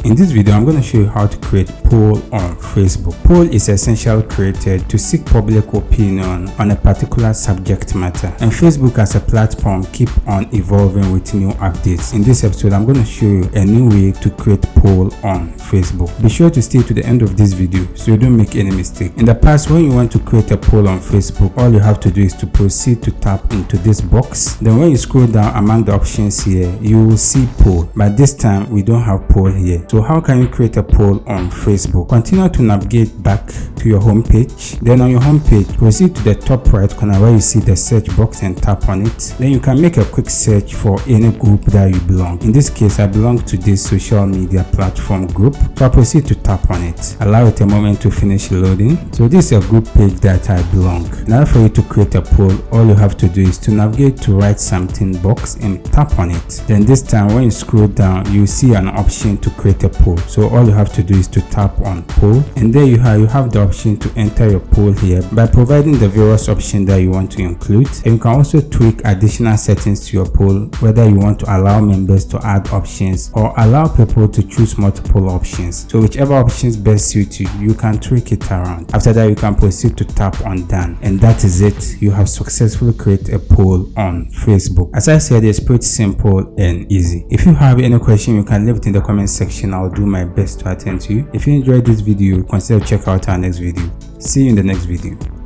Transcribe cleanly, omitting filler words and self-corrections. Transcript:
In this video, I'm going to show you how to create poll on Facebook. Poll is essentially created to seek public opinion on a particular subject matter, and Facebook as a platform keep on evolving with new updates. In this episode, I'm going to show you a new way to create poll on Facebook. Be sure to stay to the end of this video so you don't make any mistake. In the past, when you want to create a poll on Facebook, all you have to do is to proceed to tap into this box. Then when you scroll down among the options here, you will see poll, but this time we don't have poll here. So how can you create a poll on Facebook? Continue to navigate back to your home page. Then on your home page, proceed to the top right corner where you see the search box and tap on it. Then you can make a quick search for any group that you belong. In this case, I belong to this social media platform group, so I proceed to tap on it. Allow it a moment to finish loading. So this is a group page that I belong. Now for you to create a poll, all you have to do is to navigate to write something box and tap on it. Then this time when you scroll down, you see an option to create a poll. So all you have to do is to tap on poll, and there you have the option to enter your poll here by providing the various options that you want to include. And you can also tweak additional settings to your poll, whether you want to allow members to add options or allow people to choose multiple options. So whichever options best suit you, you can tweak it around. After that, you can proceed to tap on done, and that is it. You have successfully created a poll on Facebook. As I said, it's pretty simple and easy. If you have any question, you can leave it in the comment section. I'll do my best to attend to you. If you enjoyed this video, consider check out our next video. See you in the next video.